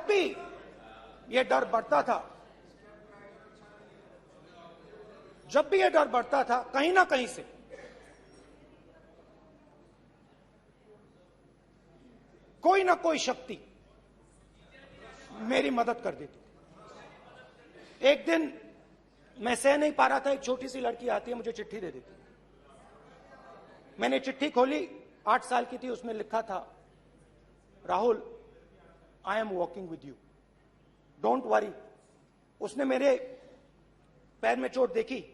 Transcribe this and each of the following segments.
भी ये डर बढ़ता था, जब भी ये डर बढ़ता था, कहीं ना कहीं से कोई ना कोई शक्ति मेरी मदद कर देती। एक दिन मैं सह नहीं पा रहा था, एक छोटी सी लड़की आती है, मुझे चिट्ठी दे देती। मैंने चिट्ठी खोली, 8 साल की थी, उसमें लिखा था, Rahul, I am walking with you, don't worry. उसने मेरे पैर में चोट देखी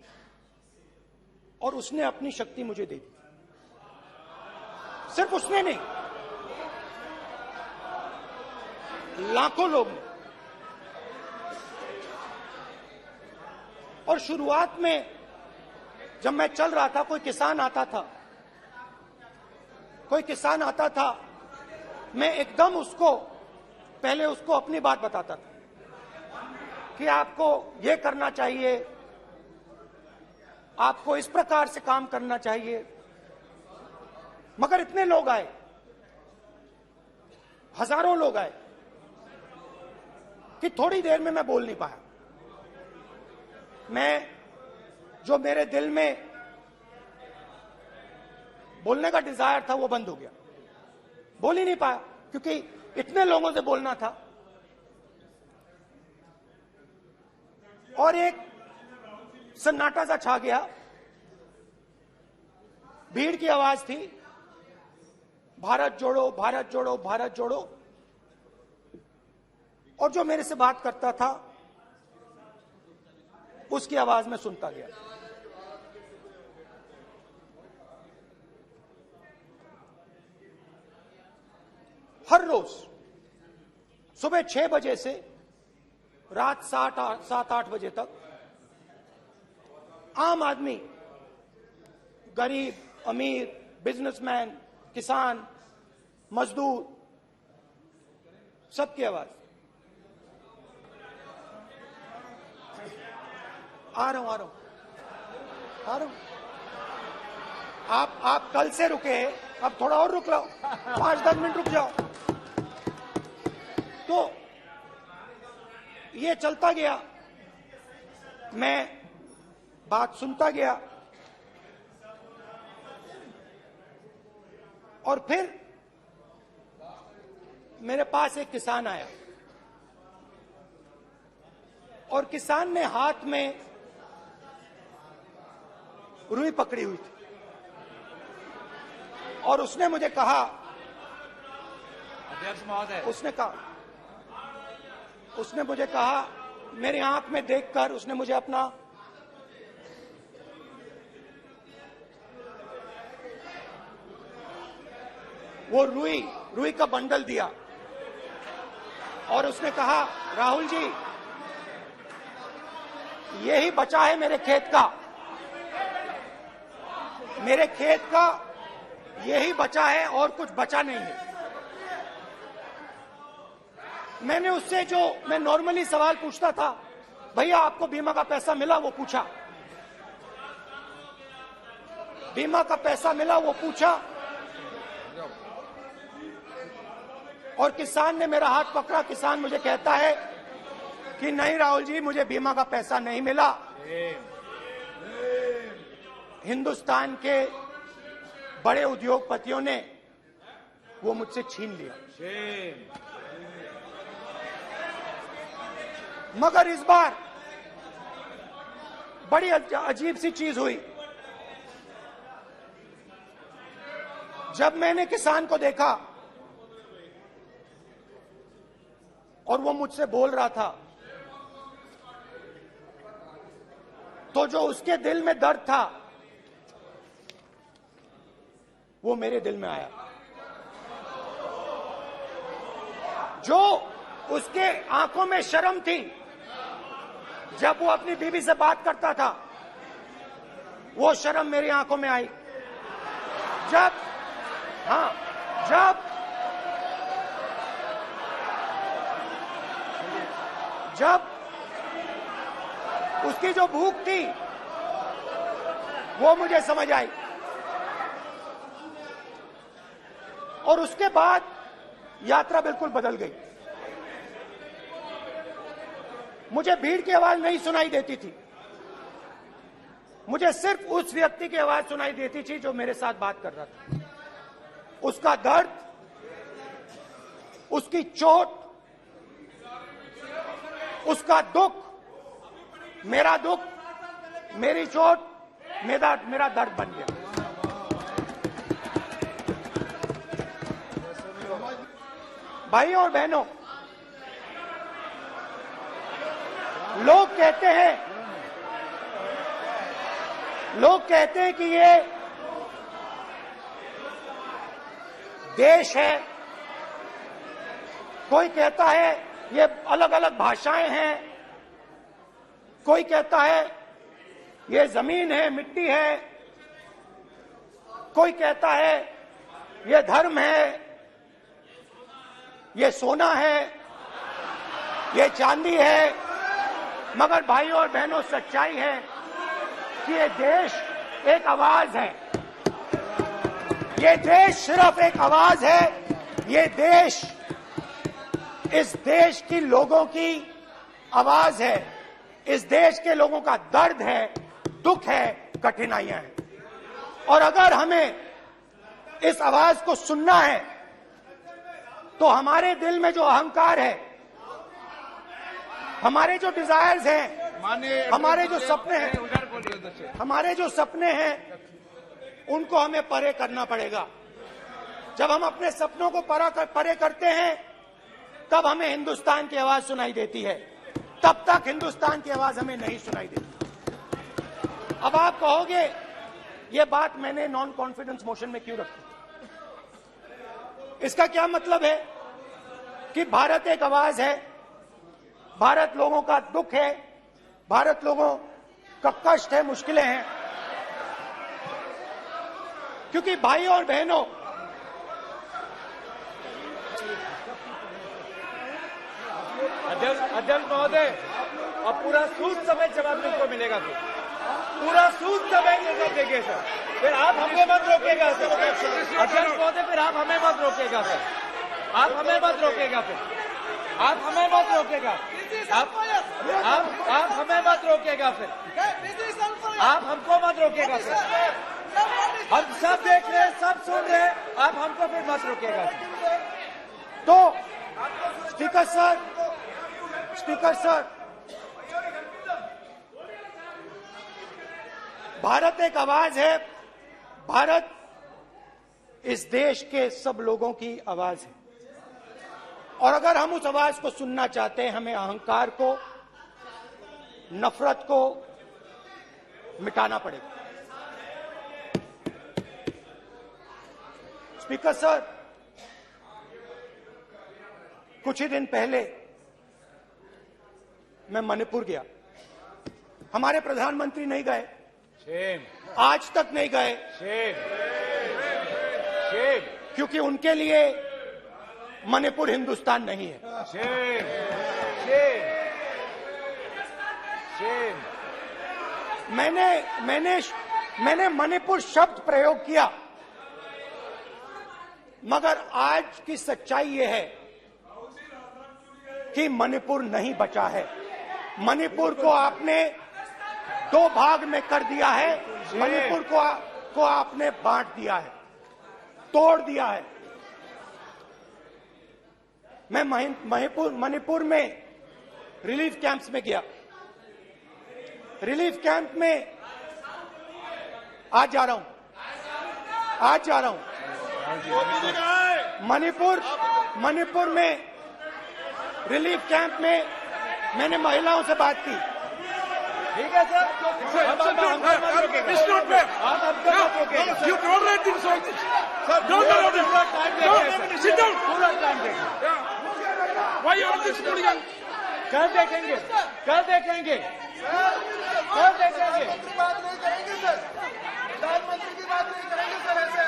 और उसने अपनी शक्ति मुझे दे दी। सिर्फ उसने नहीं, लाखों लोग ने। और शुरुआत में जब मैं चल रहा था, कोई किसान आता था, मैं एकदम पहले उसको अपनी बात बताता था कि आपको ये करना चाहिए, आपको इस प्रकार से काम करना चाहिए। मगर इतने लोग आए, हजारों लोग आए, कि थोड़ी देर में मैं बोल नहीं पाया। जो मेरे दिल में बोलने का डिजायर था, वो बंद हो गया, बोल ही नहीं पाया, क्योंकि इतने लोगों से बोलना था। और एक सन्नाटा सा छा गया, भीड़ की आवाज थी, भारत जोड़ो, भारत जोड़ो, भारत जोड़ो। और जो मेरे से बात करता था, उसकी आवाज में सुनता गया। हर रोज सुबह 6 बजे से रात 7-8 बजे तक आम आदमी, गरीब, अमीर, बिजनेसमैन, किसान, मजदूर, सबकी आवाज। आ रहा हूं। आप कल से रुके, अब थोड़ा और रुक लो, 5-10 मिनट रुक जाओ। तो ये चलता गया, मैं बात सुनता गया। और फिर मेरे पास एक किसान आया, और किसान ने हाथ में रुई पकड़ी हुई थी, और उसने मुझे कहा, अध्यक्ष महोदय, उसने मुझे कहा, मेरी आंख में देखकर उसने मुझे अपना वो रुई का बंडल दिया, और उसने कहा, राहुल जी, यही बचा है मेरे खेत का यही बचा है, और कुछ बचा नहीं है। मैंने उससे, जो मैं नॉर्मली सवाल पूछता था, भैया आपको बीमा का पैसा मिला, वो पूछा, बीमा का पैसा मिला, वो पूछा। और किसान ने मेरा हाथ पकड़ा। किसान मुझे कहता है कि नहीं राहुल जी, मुझे बीमा का पैसा नहीं मिला, हिंदुस्तान के बड़े उद्योगपतियों ने वो मुझसे छीन लिया। मगर इस बार बड़ी अजीब सी चीज हुई। जब मैंने किसान को देखा और वो मुझसे बोल रहा था, तो जो उसके दिल में दर्द था, वो मेरे दिल में आया। जो उसके आंखों में शर्म थी जब वो अपनी बीवी से बात करता था, वो शर्म मेरी आंखों में आई। जब उसकी जो भूख थी, वो मुझे समझ आई। और उसके बाद यात्रा बिल्कुल बदल गई। मुझे भीड़ की आवाज नहीं सुनाई देती थी, मुझे सिर्फ उस व्यक्ति की आवाज सुनाई देती थी जो मेरे साथ बात कर रहा था। उसका दर्द, उसकी चोट, उसका दुख, मेरा दुख, मेरी चोट, मेरा दर्द बन गया। भाइयों और बहनों, लोग कहते हैं कि ये देश है, कोई कहता है ये अलग अलग भाषाएं हैं, कोई कहता है ये जमीन है, मिट्टी है, कोई कहता है ये धर्म है, ये सोना है, ये चांदी है। मगर भाइयों और बहनों, सच्चाई है कि ये देश एक आवाज है, ये देश सिर्फ एक आवाज है। ये देश, इस देश की लोगों की आवाज है, इस देश के लोगों का दर्द है, दुख है, कठिनाइयां हैं। और अगर हमें इस आवाज को सुनना है तो हमारे दिल में जो अहंकार है, हमारे जो डिजायर्स हैं, हमारे जो सपने हैं, उनको हमें परे करना पड़ेगा। जब हम अपने सपनों को परे करते हैं, तब हमें हिंदुस्तान की आवाज सुनाई देती है, तब तक हिंदुस्तान की आवाज हमें नहीं सुनाई देती। अब आप कहोगे ये बात मैंने नॉन कॉन्फिडेंस मोशन में क्यों रखी? इसका क्या मतलब है कि भारत एक आवाज है, भारत लोगों का दुख है, भारत लोगों का कष्ट है, मुश्किलें हैं। क्योंकि भाइयों और बहनों, अध्यक्ष महोदय, अब पूरा सूद समेत जवाब तुमको मिलेगा, फिर पूरा सूद समेत जवाब देंगे सर। फिर आप हमें मत रोकेगा सर। अध्यक्ष महोदय, फिर आप हमें मत रोकेगा सर, आप हमें मत रोकेगा, फिर आप हमें मत रोकेगा, आप हमें मत रोकेगा, फिर आप हमको मत रोकेगा सर। हम सब देख रहे हैं, सब सुन रहे हैं, आप हमको फिर मत रोकेगा। तो स्पीकर सर, भारत एक आवाज है, भारत इस देश के सब लोगों की आवाज है। और अगर हम उस आवाज को सुनना चाहते हैं, हमें अहंकार को, नफरत को मिटाना पड़ेगा। स्पीकर सर, कुछ ही दिन पहले मैं मणिपुर गया, हमारे प्रधानमंत्री नहीं गए, आज तक नहीं गए, क्योंकि उनके लिए मणिपुर हिंदुस्तान नहीं है। मैंने मणिपुर शब्द प्रयोग किया, मगर आज की सच्चाई यह है कि मणिपुर नहीं बचा है। मणिपुर को आपने दो भाग में कर दिया है, मणिपुर को आपने बांट दिया है, तोड़ दिया है। मैं मणिपुर में रिलीफ कैंप्स में गया, रिलीफ कैंप में आज जा रहा हूं। मणिपुर में रिलीफ कैंप में मैंने महिलाओं से बात की। ठीक है सर, कल देखेंगे। प्रधानमंत्री की बात नहीं करेंगे सर ऐसे।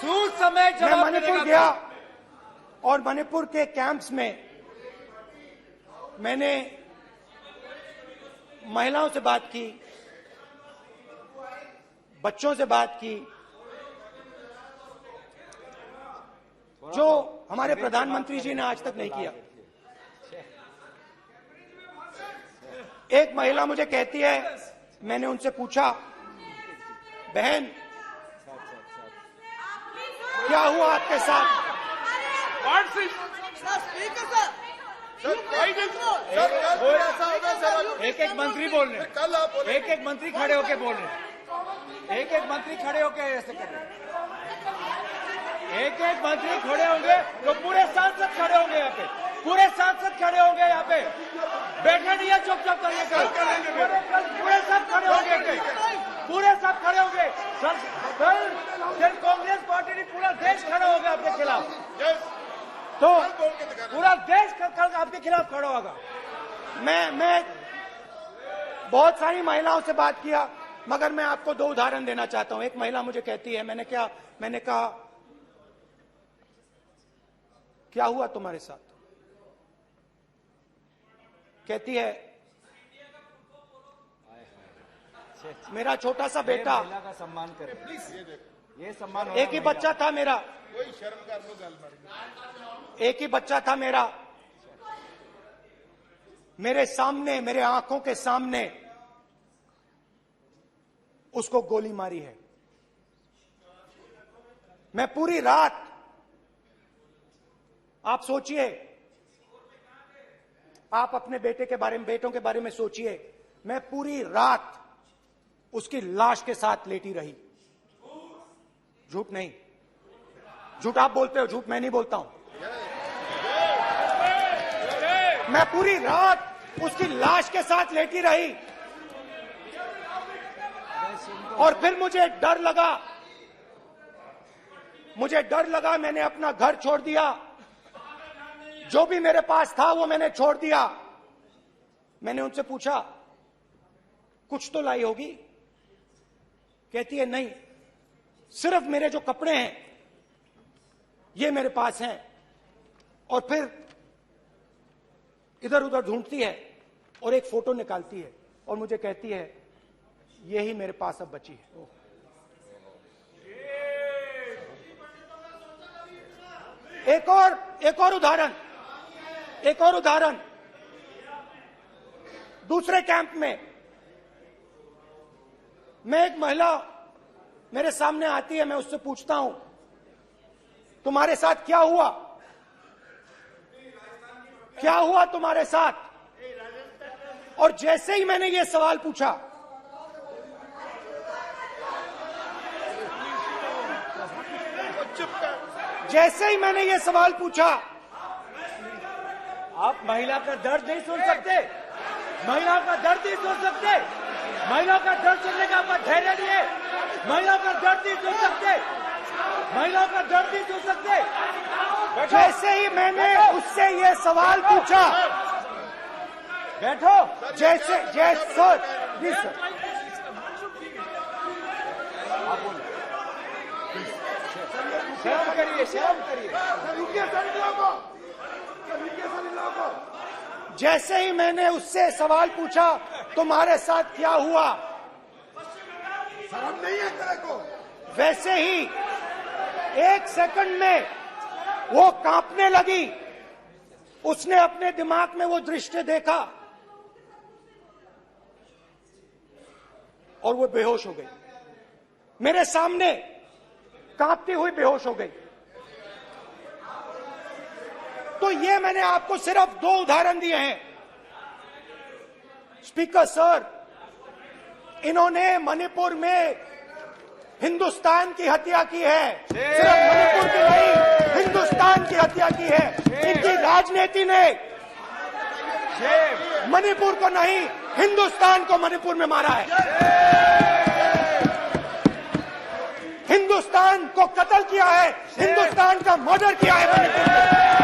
सूद समय मैं मणिपुर गया और मणिपुर के कैंप्स में मैंने महिलाओं से बात की, बच्चों से बात की। जो हमारे प्रधानमंत्री जी ने आज तक नहीं किया। एक महिला मुझे कहती है, मैंने उनसे पूछा, बहन क्या हुआ आपके साथ? एक एक मंत्री बोल रहे हैं, एक एक मंत्री खड़े होके बोल रहे हैं, एक एक मंत्री खड़े होके ऐसे कर रहे हैं, एक एक मंत्री खड़े होंगे तो पूरे सांसद खड़े होंगे यहाँ पे, पूरे सांसद खड़े होंगे यहाँ पे, बैठे नहीं है चुपचाप करिए, पूरे सब खड़े होंगे, पूरे सब खड़े होंगे, फिर कांग्रेस पार्टी ने पूरा देश खड़ा होगा आपके खिलाफ, तो पूरा देश कल आपके खिलाफ खड़ा होगा। मैं बहुत सारी महिलाओं से बात किया, मगर मैं आपको दो उदाहरण देना चाहता हूं। एक महिला मुझे कहती है, मैंने कहा क्या हुआ तुम्हारे साथ? कहती है, मेरा छोटा सा बेटा, महिला का सम्मान करें प्लीज, ये सम्मान, एक ही बच्चा था मेरा, कोई शर्म कर लो गल, एक ही बच्चा था मेरा, मेरे सामने, मेरे आंखों के सामने उसको गोली मारी है। मैं पूरी रात, आप सोचिए, आप अपने बेटों के बारे में सोचिए, मैं पूरी रात उसकी लाश के साथ लेटी रही। झूठ नहीं, झूठ आप बोलते हो, झूठ मैं नहीं बोलता हूं। मैं पूरी रात उसकी लाश के साथ लेटी रही और फिर मुझे डर लगा, मैंने अपना घर छोड़ दिया, जो भी मेरे पास था वो मैंने छोड़ दिया। मैंने उनसे पूछा, कुछ तो लाई होगी? कहती है, नहीं, सिर्फ मेरे जो कपड़े हैं ये मेरे पास हैं। और फिर इधर उधर ढूंढती है और एक फोटो निकालती है और मुझे कहती है, यही मेरे पास अब बची है। एक और उदाहरण, दूसरे कैंप में मैं, एक महिला मेरे सामने आती है, मैं उससे पूछता हूं, तुम्हारे साथ क्या हुआ? क्या हुआ तुम्हारे साथ? और जैसे ही मैंने ये सवाल पूछा, आप महिला का दर्द नहीं सुन सकते, महिला का दर्द नहीं सुन सकते, महिला का दर्द सुनने का आपका धैर्य नहीं है, महिला का दर्द नहीं सुन सकते, महिला का दर्द नहीं सुन सकते। जैसे ही मैंने उससे ये सवाल पूछा, बैठो, सर, प्लीज सर, शर्म करिए, शर्म करिए। जैसे ही मैंने उससे सवाल पूछा, तुम्हारे साथ क्या हुआ, शर्म नहीं है तेरे को? वैसे ही 1 सेकंड में वो कांपने लगी। उसने अपने दिमाग में वो दृश्य देखा और वो बेहोश हो गई। मेरे सामने कांपती हुई बेहोश हो गई। तो ये मैंने आपको सिर्फ 2 उदाहरण दिए हैं। स्पीकर सर, इन्होंने मणिपुर में हिंदुस्तान की हत्या की है, सिर्फ मणिपुर की नहीं, हिंदुस्तान की हत्या की है। इनकी राजनीति ने मणिपुर को नहीं, हिंदुस्तान को मणिपुर में मारा है। हिंदुस्तान को कत्ल किया है, हिंदुस्तान का मर्डर किया है मणिपुर में।